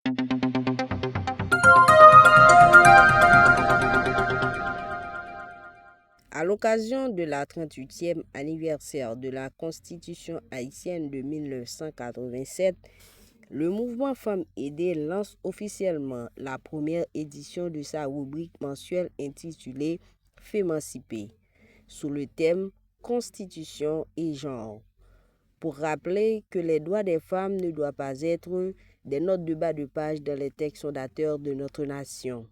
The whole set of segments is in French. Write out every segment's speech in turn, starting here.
À l'occasion de la 38e anniversaire de la Constitution haïtienne de 1987, le mouvement Femmes aidées lance officiellement la première édition de sa rubrique mensuelle intitulée Fémancipé, sous le thème Constitution et genre, pour rappeler que les droits des femmes ne doivent pas être des notes de bas de page dans les textes fondateurs de notre nation.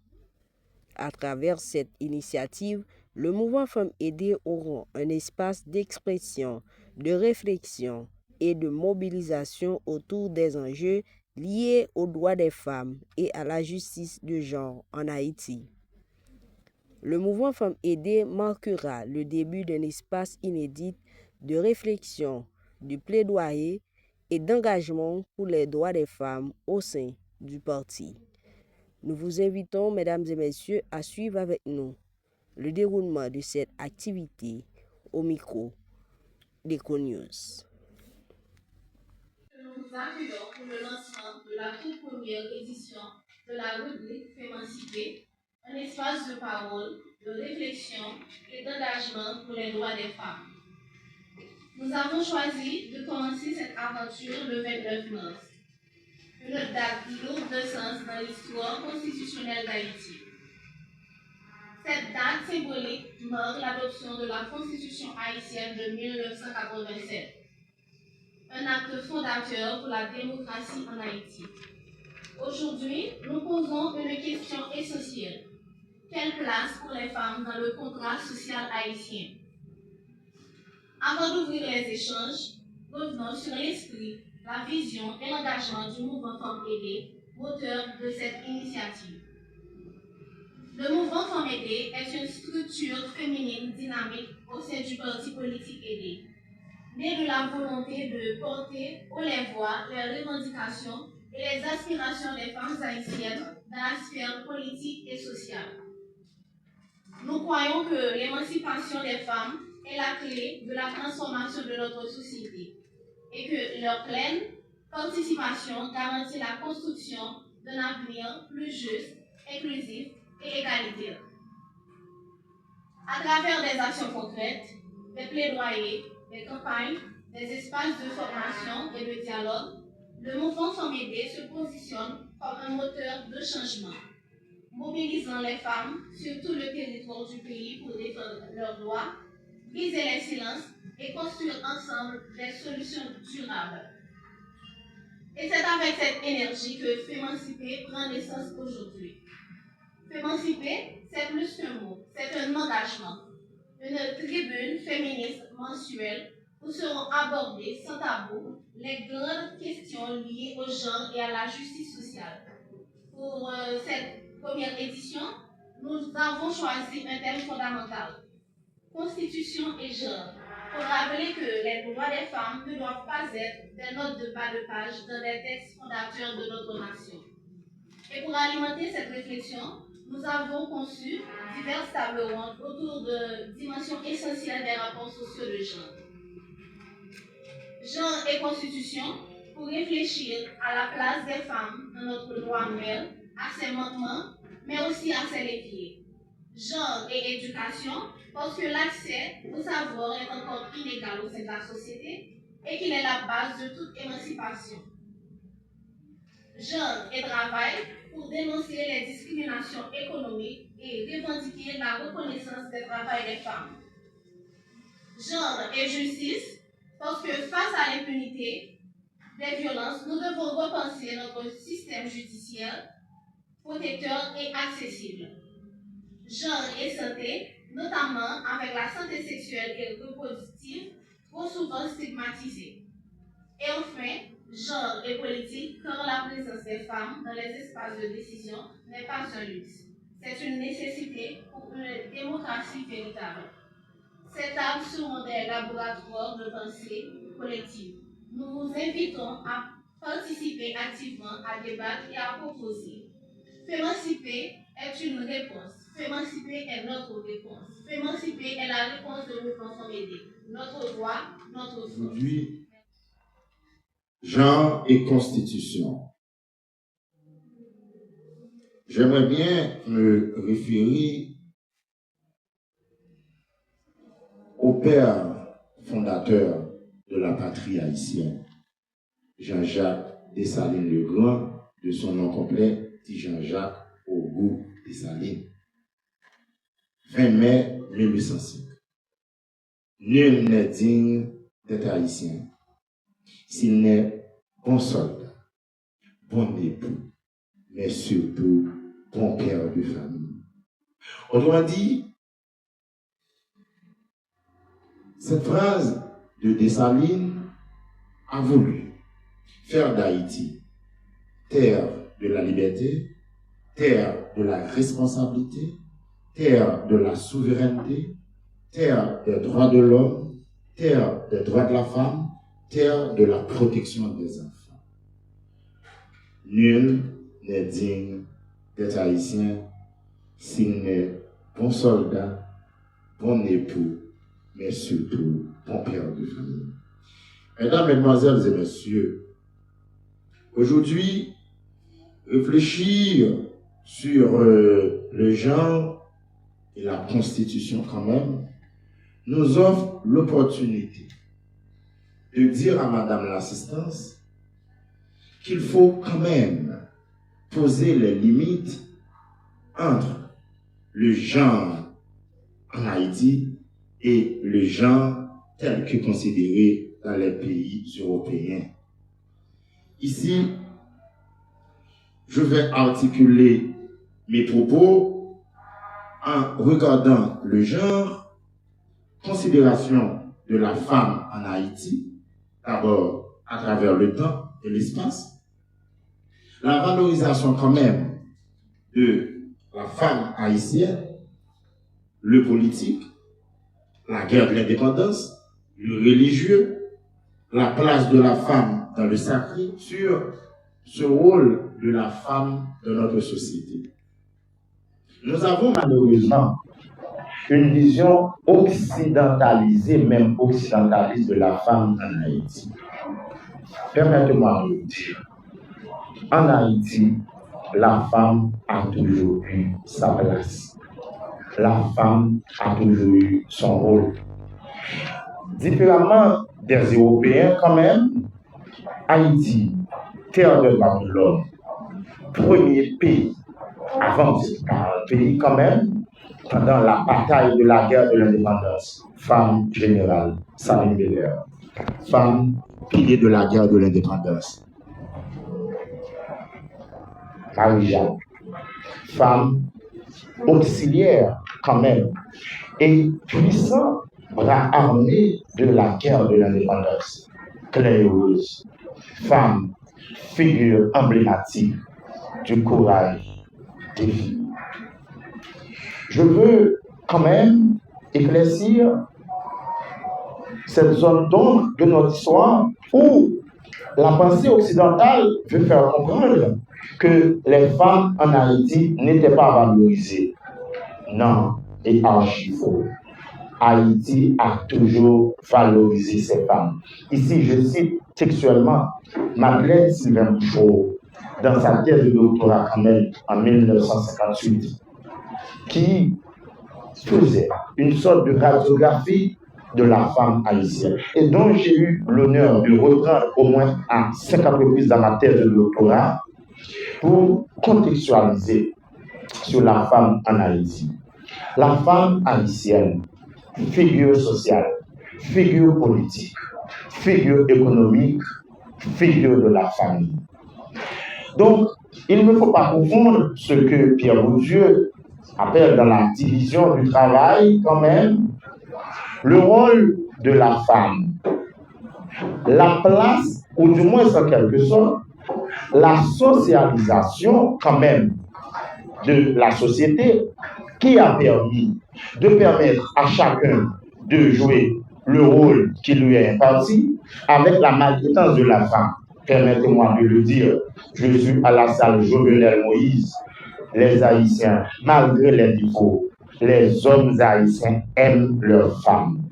À travers cette initiative, le mouvement Femmes aidées aura un espace d'expression, de réflexion et de mobilisation autour des enjeux liés aux droits des femmes et à la justice de genre en Haïti. Le mouvement Femmes aidées marquera le début d'un espace inédit de réflexion, de plaidoyer et d'engagement pour les droits des femmes au sein du parti. Nous vous invitons, mesdames et messieurs, à suivre avec nous le déroulement de cette activité au micro d'EcoNews. Nous vous accueillons pour le lancement de la toute première édition de la rubrique Fémancipé, un espace de parole, de réflexion et d'engagement pour les droits des femmes. Nous avons choisi de commencer cette aventure le 29 mars, une date lourde de sens dans l'histoire constitutionnelle d'Haïti. Cette date symbolique marque l'adoption de la Constitution haïtienne de 1987, un acte fondateur pour la démocratie en Haïti. Aujourd'hui, nous posons une question essentielle. Quelle place pour les femmes dans le contrat social haïtien? Avant d'ouvrir les échanges, revenons sur l'esprit, la vision et l'engagement du mouvement Femmes aidées, moteur de cette initiative. Le mouvement Femmes aidées est une structure féminine dynamique au sein du parti politique aidé, né de la volonté de porter haut les voix, les revendications et les aspirations des femmes haïtiennes dans la sphère politique et sociale. Nous croyons que l'émancipation des femmes est la clé de la transformation de notre société et que leur pleine participation garantit la construction d'un avenir plus juste, inclusif et égalitaire. À travers des actions concrètes, des plaidoyers, des campagnes, des espaces de formation et de dialogue, le mouvement Femmes aidées se positionne comme un moteur de changement, mobilisant les femmes sur tout le territoire du pays pour défendre leurs droits, briser les silences et construire ensemble des solutions durables. Et c'est avec cette énergie que Fémancipé prend naissance aujourd'hui. Fémancipé, c'est plus qu'un mot, c'est un engagement. Une tribune féministe mensuelle où seront abordées sans tabou les grandes questions liées au genre et à la justice sociale. Pour cette première édition, nous avons choisi un thème fondamental, Constitution et genre, pour rappeler que les droits des femmes ne doivent pas être des notes de bas de page dans les textes fondateurs de notre nation. Et pour alimenter cette réflexion, nous avons conçu diverses tables rondes autour de dimensions essentielles des rapports sociaux de genre. Genre et constitution, pour réfléchir à la place des femmes dans notre droit annuel, à ses manquements, mais aussi à ses leviers. Genre et éducation, parce que l'accès au savoir est encore inégal au sein de la société et qu'il est la base de toute émancipation. Genre et travail, pour dénoncer les discriminations économiques et revendiquer la reconnaissance du travail des femmes. Genre et justice, parce que face à l'impunité des violences, nous devons repenser notre système judiciaire protecteur et accessible. Genre et santé, notamment avec la santé sexuelle et reproductive, trop souvent stigmatisée. Et enfin, genre et politique, quand la présence des femmes dans les espaces de décision n'est pas un luxe. C'est une nécessité pour une démocratie véritable. Ces tables seront des laboratoires de pensée collective. Nous vous invitons à participer activement, à débattre et à proposer. Fémancipé est une réponse. Fémancipé est notre réponse. Fémancipé est la réponse de mouvement Femmes aidées. Notre voix, notre force. Genre et constitution. j'aimerais bien me référer au père fondateur de la patrie haïtienne, Jean-Jacques Dessalines le Grand, de son nom complet, dit Jean-Jacques Auguste Dessalines. 20 mai 1805. Nul n'est digne d'être haïtien s'il n'est bon soldat, bon époux, mais surtout bon père de famille. Autrement dit, cette phrase de Dessalines a voulu faire d'Haïti terre de la liberté, terre de la responsabilité, terre de la souveraineté, terre des droits de l'homme, terre des droits de la femme, terre de la protection des enfants. Nul n'est digne d'être haïtien s'il n'est bon soldat, bon époux, mais surtout bon père de famille. Mesdames, Mesdemoiselles et Messieurs, aujourd'hui, réfléchir sur le genre et la Constitution quand même nous offre l'opportunité de dire à Madame l'assistance qu'il faut quand même poser les limites entre le genre en Haïti et le genre tel que considéré dans les pays européens. Ici, je vais articuler mes propos en regardant le genre, considération de la femme en Haïti, d'abord à travers le temps et l'espace, la valorisation quand même de la femme haïtienne, le politique, la guerre de l'indépendance, le religieux, la place de la femme dans le sacré, sur ce rôle de la femme dans notre société. Nous avons malheureusement une vision occidentalisée, même occidentaliste de la femme en Haïti. Permettez-moi de vous dire, en Haïti, la femme a toujours eu sa place. La femme a toujours eu son rôle. Différemment des Européens quand même, Haïti, terre de droits de l'homme, premier pays, avant un pays quand même, pendant la bataille de la guerre de l'indépendance, femme générale, Saline Bélair, femme pilier de la guerre de l'indépendance, Marie-Jeanne, femme auxiliaire quand même, et puissant bras armé de la guerre de l'indépendance, Claire Rose, femme, figure emblématique du courage des filles. Je veux quand même éclaircir cette zone d'ombre de notre histoire où la pensée occidentale veut faire comprendre que les femmes en Haïti n'étaient pas valorisées. Non, et archi faux. Haïti a toujours valorisé ses femmes. Ici, je cite textuellement Madeleine Sylvain Bouchot dans sa thèse de doctorat en 1958, qui faisait une sorte de radiographie de la femme haïtienne et dont j'ai eu l'honneur de reprendre au moins à 50 reprises dans ma thèse de doctorat pour contextualiser sur la femme en Haïti. La femme haïtienne, figure sociale, figure politique, figure économique, figure de la famille. Donc, il ne faut pas confondre ce que Pierre Bourdieu appelle dans la division du travail quand même, le rôle de la femme, la place, ou du moins en quelque sorte, la socialisation quand même de la société qui a permis de permettre à chacun de jouer le rôle qui lui est imparti avec la maltraitance de la femme. Permettez-moi de le dire, je suis à la salle Jovenel Moïse. Les Haïtiens, malgré les défauts, les hommes haïtiens aiment leurs femmes.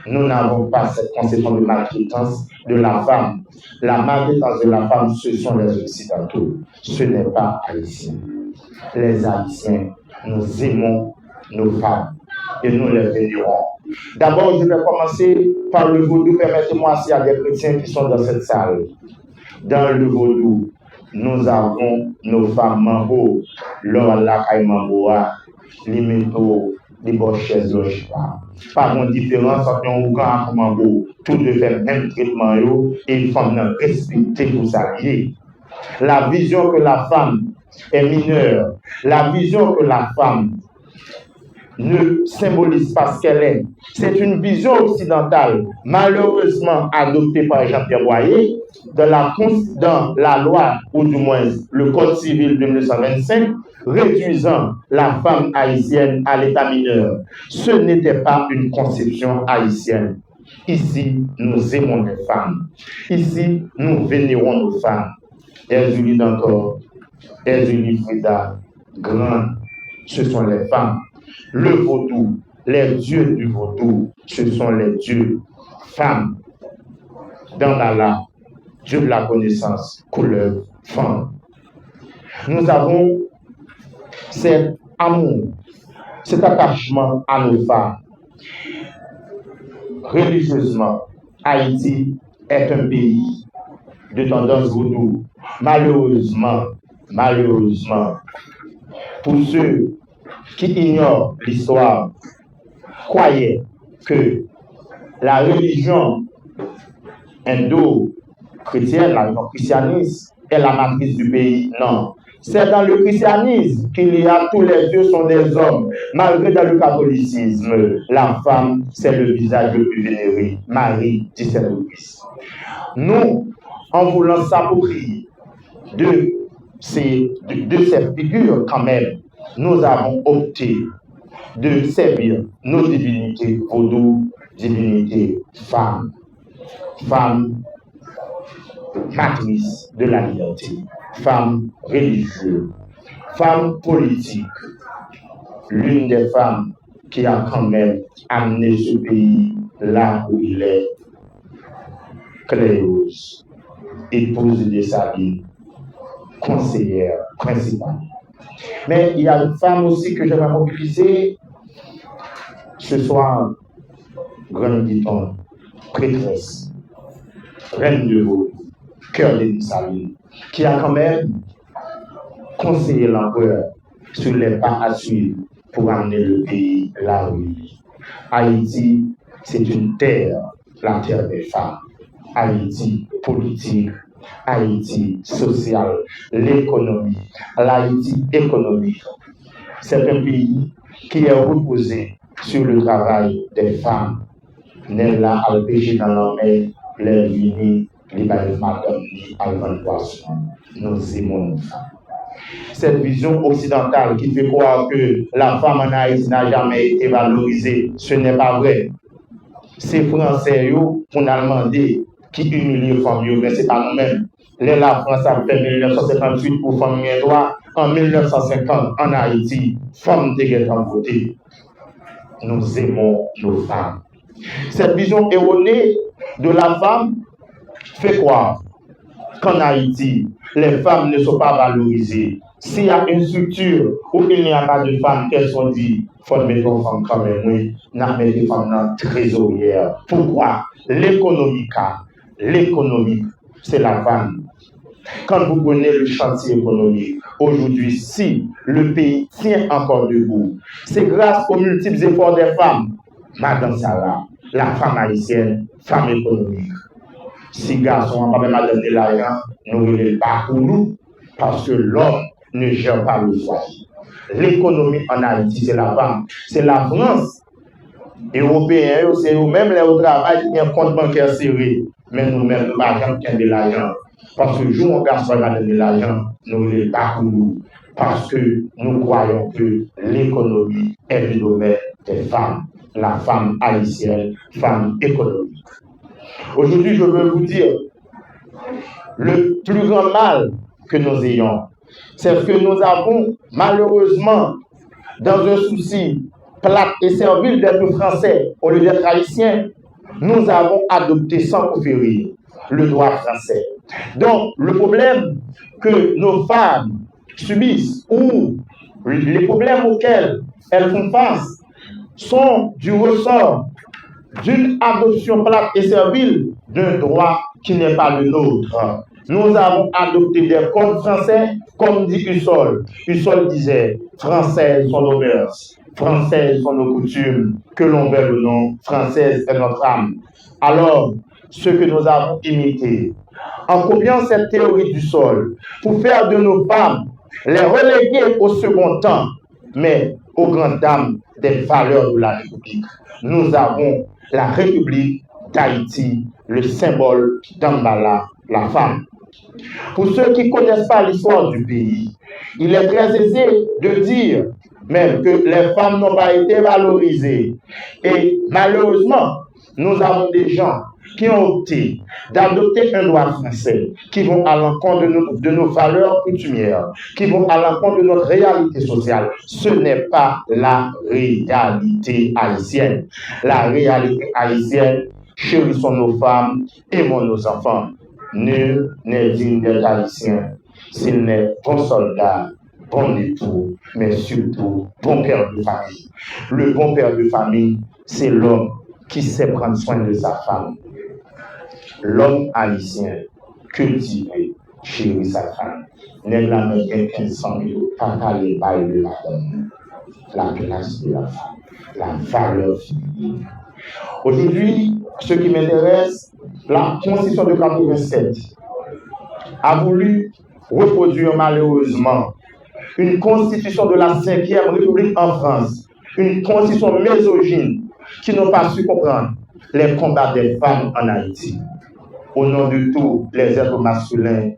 Nous n'avons pas cette conception de maltraitance de la femme. La maltraitance de la femme, ce sont les Occidentaux. Ce n'est pas haïtien. les Haïtiens, nous aimons nos femmes et nous les vénérons. D'abord, je vais commencer par le vaudou. Permettez-moi s'il y a des chrétiens qui sont dans cette salle. Dans le vaudou, nous avons nos femmes mambo, l'orla kay mamboa, les métaux, les bochaises, par contre, différence entre un ougan et mambo, tout de fait même traitement et il faut respecter pour ça. La vision que la femme est mineure, la vision que la femme ne symbolise pas ce qu'elle est. C'est une vision occidentale, malheureusement adoptée par Jean-Pierre Boyer dans la loi, ou du moins le Code civil de 1925, réduisant la femme haïtienne à l'état mineur. Ce n'était pas une conception haïtienne. Ici, nous aimons les femmes. Ici, nous vénérons nos femmes. Erzulie d'encore, Erzulie Frida, Grand, ce sont les femmes. Le vaudou, les dieux du vaudou, ce sont les dieux femmes. Dans la Dieu de la connaissance, couleur, femme. Nous avons cet amour, cet attachement à nos femmes. Religieusement, Haïti est un pays de tendance vaudou. Malheureusement, pour ceux qui ignorent l'histoire, croyaient que la religion indo-chrétienne, la religion christianisme, est la matrice du pays. Non. C'est dans le christianisme qu'il y a tous les dieux sont des hommes. Malgré dans le catholicisme, la femme, c'est le visage le plus vénéré. Marie, dit c'est le Christ. Nous, en voulant s'approprier de ces figures quand même, nous avons opté de servir nos divinités vaudou, divinités femmes, femmes matrices de la liberté, femmes religieuses, femmes politiques, l'une des femmes qui a quand même amené ce pays là où il est, Cléose, épouse de Sabine, conseillère principale. Mais il y a une femme aussi que je vais mobiliser ce soir, grande dit-on, prêtresse, reine de Vaud, cœur de Sabine, qui a quand même conseillé l'empereur sur les pas à suivre pour amener le pays là où il est. Haïti, c'est une terre, la terre des femmes. Haïti, politique, Haïti, social, l'économie, l'Haïti économique. C'est un pays qui est reposé sur le travail des femmes. Nella alpéché dans l'armée, les unis, les belles madame, les allemans poissons. Nous aimons nos femmes. Cette vision occidentale qui fait croire que la femme en Haïti n'a jamais été valorisée, ce n'est pas vrai. C'est Français qu'on a demandé qui humilie les femmes, mais ce n'est pas nous-mêmes. La France a fait 1958 pour femmes et droits. En 1950, en Haïti, femmes étaient en voté. Nous aimons nos femmes. Cette vision erronée de la femme fait croire qu'en Haïti, les femmes ne sont pas valorisées. S'il y a une structure où il n'y a pas de femmes, qu'elles sont dites, il faut mettre aux femmes quand même, oui, n'a mis des femmes dans trésorière. Pourquoi? L'économique, c'est la femme. Quand vous prenez le chantier économique, aujourd'hui, si le pays tient encore debout, c'est grâce aux multiples efforts des femmes. Madame Sarah, la femme haïtienne, femme économique. Si garçons, madame de l'argent, nous ne voulons pas pour nous, parce que l'homme ne gère pas le foyer. L'économie en Haïti, c'est la femme. C'est la France. Européens, c'est nous-mêmes les au travail qui ont un compte bancaire serré. Mais nous-mêmes, nous n'avons pas de l'argent. Parce que jour on garçon va donner l'argent, nous ne l'avons pas pour nous. Parce que nous croyons que l'économie est le domaine des femmes. La femme haïtienne, femme économique. Aujourd'hui, je veux vous dire, le plus grand mal que nous ayons, c'est que nous avons malheureusement, dans un souci plate et servile d'être français au lieu d'être haïtien, nous avons adopté sans conférer le droit français. Donc, le problème que nos femmes subissent ou les problèmes auxquels elles font face sont du ressort d'une adoption plate et servile d'un droit qui n'est pas le nôtre. Nous avons adopté des codes français, comme dit Hussol. Hussol disait, françaises sont nos mœurs, françaises sont nos coutumes, que l'on veuille ou non, française est notre âme. Alors, ce que nous avons imité, en copiant cette théorie du sol, pour faire de nos femmes les reléguer au second temps, mais aux grandes dames des valeurs de la République. Nous avons la République d'Haïti, le symbole d'Ambala, la femme. Pour ceux qui ne connaissent pas l'histoire du pays, il est très aisé de dire même que les femmes n'ont pas été valorisées. Et malheureusement, nous avons des gens qui ont opté d'adopter un droit français, qui vont à l'encontre de nos valeurs coutumières, qui vont à l'encontre de notre réalité sociale. Ce n'est pas la réalité haïtienne. La réalité haïtienne, chérissons nos femmes, aimons nos enfants. Nul n'est digne d'être haïtien s'il n'est bon soldat, bon époux, mais surtout bon père de famille. Le bon père de famille, c'est l'homme qui sait prendre soin de sa femme. L'homme haïtien, cultivé, chérit sa femme. N'est la même 1500 000, pas les balles de la donne. La place de la femme, la valeur féminine. Aujourd'hui, ce qui m'intéresse, la Constitution de 87 a voulu reproduire malheureusement une constitution de la 5e République en France, une constitution misogyne qui n'a pas su comprendre les combats des femmes en Haïti. Au nom de tous les êtres masculins,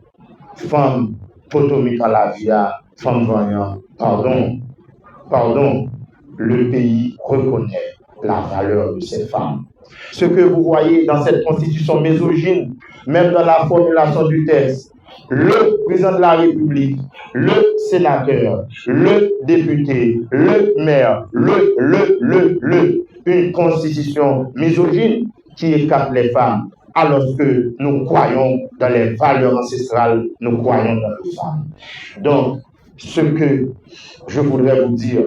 femmes potomiques à la via, femmes voyantes, pardon, le pays reconnaît la valeur de ces femmes. Ce que vous voyez dans cette constitution misogyne, même dans la formulation du texte, le président de la République, le sénateur, le député, le maire, une constitution misogyne qui écarte les femmes, alors que nous croyons dans les valeurs ancestrales, nous croyons dans les femmes. Donc, ce que je voudrais vous dire,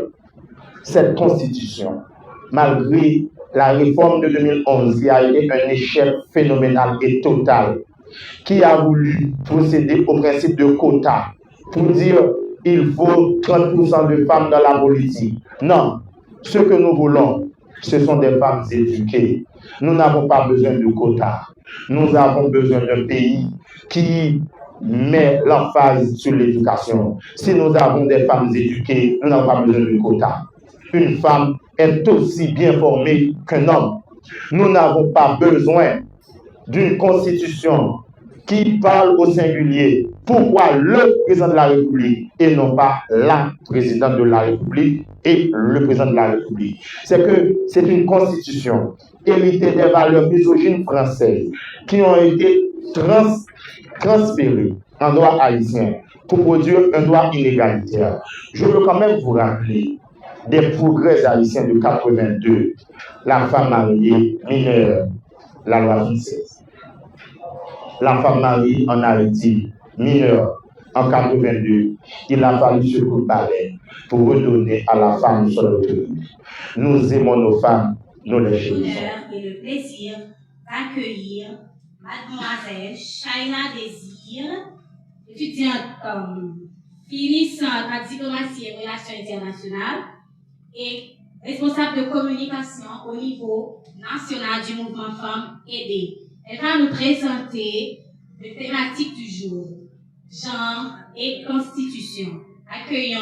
cette constitution, malgré la réforme de 2011 qui a été un échec phénoménal et total, qui a voulu procéder au principe de quota pour dire il faut 30% de femmes dans la politique. Non, ce que nous voulons, ce sont des femmes éduquées. Nous n'avons pas besoin de quotas. Nous avons besoin d'un pays qui met l'emphase sur l'éducation. Si nous avons des femmes éduquées, nous n'avons pas besoin de quotas. Une femme est aussi bien formée qu'un homme. Nous n'avons pas besoin d'une constitution qui parle au singulier. Pourquoi le président de la République et non pas la présidente de la République et le président de la République? C'est que c'est une constitution héritée des valeurs misogynes françaises qui ont été transférées en droit haïtien pour produire un droit inégalitaire. Je veux quand même vous rappeler des progrès haïtiens de 82, la femme mariée mineure, la loi 26. La femme mariée en Haïti, mineure, en 82, il a fallu ce coup de balai pour redonner à la femme son autonomie. Nous aimons nos femmes, nous les chérissons. Et le plaisir d'accueillir Mademoiselle Shaina Désir, étudiante finissant en diplomatie et relations internationales et responsable de communication au niveau national du mouvement Femmes Aidées. Elle va nous présenter les thématiques du jour, genre et constitution. Accueillons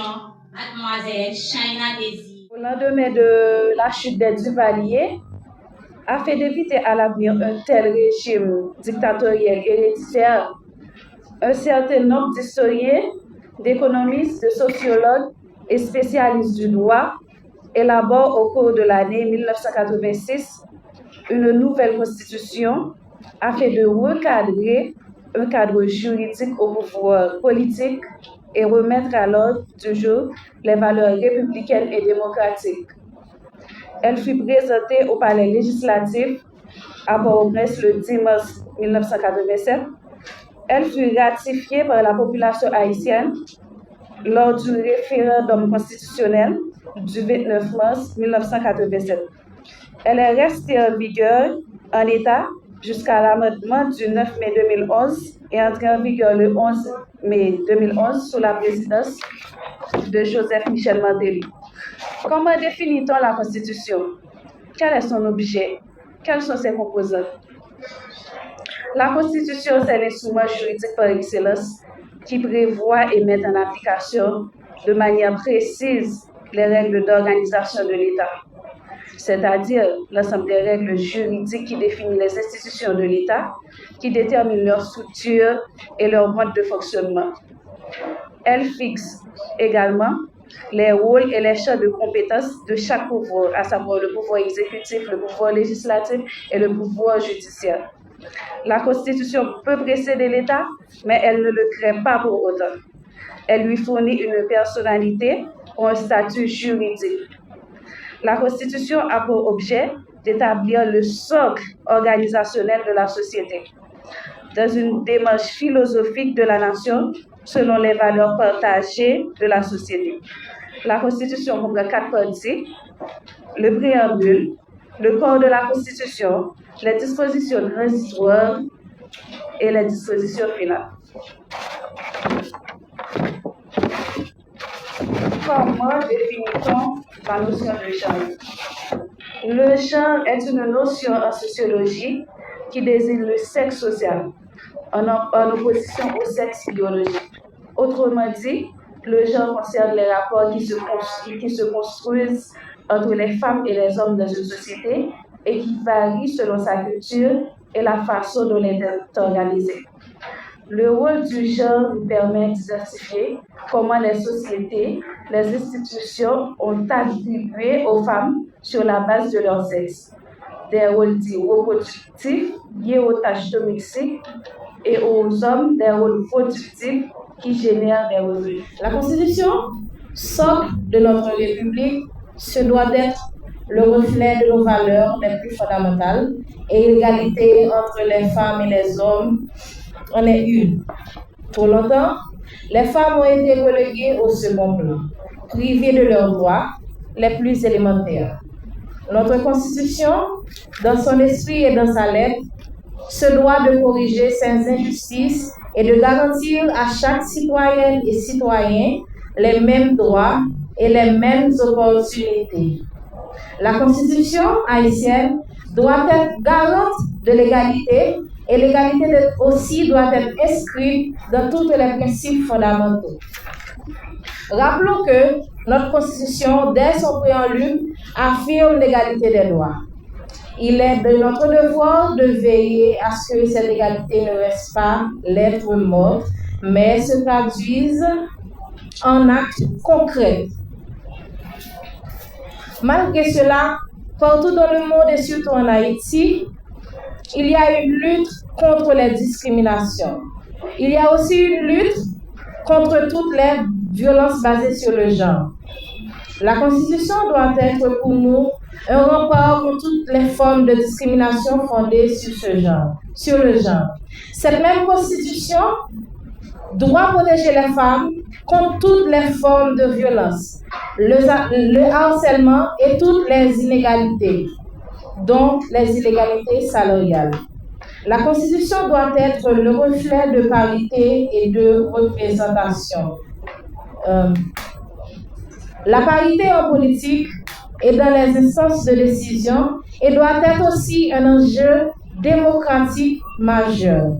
Mademoiselle Shaina Désir. Au lendemain de la chute des Duvalier, afin d'éviter à l'avenir un tel régime dictatorial héréditaire, un certain nombre d'historiens, d'économistes, de sociologues et spécialistes du droit élaborent au cours de l'année 1986 une nouvelle constitution afin de recadrer un cadre juridique au pouvoir politique et remettre à l'ordre du jour les valeurs républicaines et démocratiques. Elle fut présentée au Palais législatif à Port-au-Prince le 10 mars 1987. Elle fut ratifiée par la population haïtienne lors du référendum constitutionnel du 29 mars 1987. Elle est restée en vigueur en état jusqu'à l'amendement du 9 mai 2011 et entrée en vigueur le 11 mai 2011 sous la présidence de Joseph Michel Martelly. Comment définit-on la Constitution? Quel est son objet? Quelles sont ses composantes? La Constitution, c'est l'instrument juridique par excellence qui prévoit et met en application de manière précise les règles d'organisation de l'État, c'est-à-dire l'ensemble des règles juridiques qui définissent les institutions de l'État, qui déterminent leur structure et leur mode de fonctionnement. Elle fixe également les rôles et les champs de compétences de chaque pouvoir, à savoir le pouvoir exécutif, le pouvoir législatif et le pouvoir judiciaire. La Constitution peut précéder l'État, mais elle ne le crée pas pour autant. Elle lui fournit une personnalité ou un statut juridique. La Constitution a pour objet d'établir le socle organisationnel de la société, dans une démarche philosophique de la nation, selon les valeurs partagées de la société. La Constitution comprend 4 parties: le préambule, le corps de la Constitution, les dispositions transitoires et les dispositions finales. Comment définit-on la notion de genre? Le genre est une notion en sociologie qui désigne le sexe social, en opposition au sexe biologique. Autrement dit, le genre concerne les rapports qui se construisent entre les femmes et les hommes dans une société et qui varient selon sa culture et la façon dont elle est organisée. Le rôle du genre nous permet d'identifier comment les sociétés, les institutions ont attribué aux femmes sur la base de leur sexe des rôles dits reproductifs liés aux tâches domestiques et aux hommes des rôles productifs qui génèrent des revenus. La Constitution, socle de notre République, se doit d'être le reflet de nos valeurs les plus fondamentales, et l'égalité entre les femmes et les hommes en est une. Trop longtemps, les femmes ont été reléguées au second plan, privées de leurs droits les plus élémentaires. Notre Constitution, dans son esprit et dans sa lettre, se doit de corriger ces injustices et de garantir à chaque citoyenne et citoyen les mêmes droits et les mêmes opportunités. La Constitution haïtienne doit être garante de l'égalité, et l'égalité aussi doit être inscrite dans tous les principes fondamentaux. Rappelons que notre Constitution, dès son préambule, affirme l'égalité des droits. Il est de notre devoir de veiller à ce que cette égalité ne reste pas lettre morte, mais se traduise en actes concrets. Malgré cela, partout dans le monde et surtout en Haïti, il y a une lutte contre les discriminations. Il y a aussi une lutte contre toutes les violences basées sur le genre. La Constitution doit être pour nous un rempart contre toutes les formes de discrimination fondées sur le genre. Cette même Constitution doit protéger les femmes contre toutes les formes de violence, le harcèlement et toutes les inégalités, dont les inégalités salariales. La Constitution doit être le reflet de parité et de représentation. La parité en politique et dans les instances de décision et doit être aussi un enjeu démocratique majeur.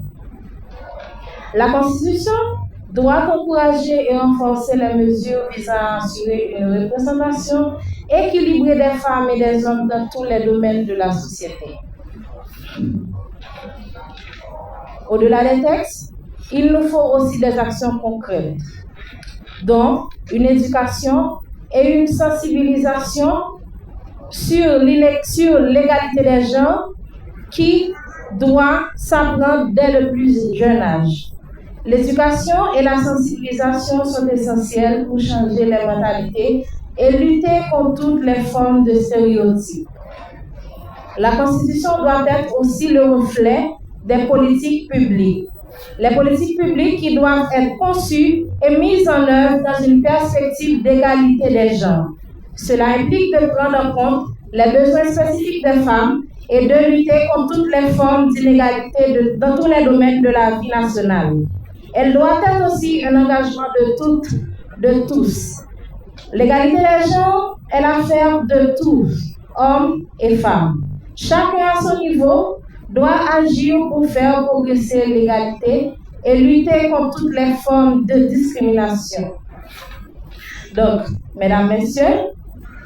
La Constitution doit encourager et renforcer les mesures visant à assurer une représentation équilibrée des femmes et des hommes dans tous les domaines de la société. Au-delà des textes, il nous faut aussi des actions concrètes, dont une éducation et une sensibilisation sur l'égalité des genres qui doit s'apprendre dès le plus jeune âge. L'éducation et la sensibilisation sont essentielles pour changer les mentalités et lutter contre toutes les formes de stéréotypes. La Constitution doit être aussi le reflet des politiques publiques. Les politiques publiques qui doivent être conçues est mise en œuvre dans une perspective d'égalité des genres. Cela implique de prendre en compte les besoins spécifiques des femmes et de lutter contre toutes les formes d'inégalité dans tous les domaines de la vie nationale. Elle doit être aussi un engagement de toutes, de tous. L'égalité des genres est l'affaire de tous, hommes et femmes. Chacun à son niveau doit agir pour faire progresser l'égalité et lutter contre toutes les formes de discrimination. Donc, mesdames, messieurs,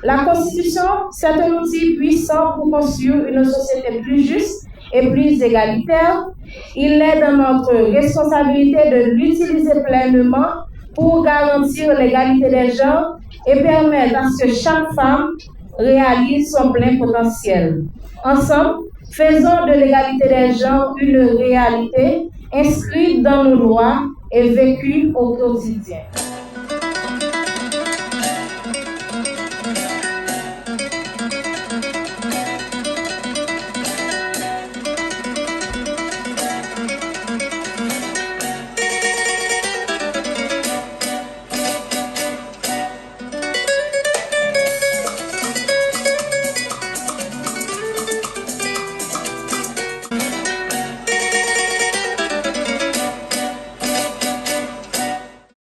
la Constitution, c'est un outil puissant pour construire une société plus juste et plus égalitaire. Il est de notre responsabilité de l'utiliser pleinement pour garantir l'égalité des genres et permettre à ce que chaque femme réalise son plein potentiel. Ensemble, faisons de l'égalité des genres une réalité inscrite dans nos lois et vécue au quotidien.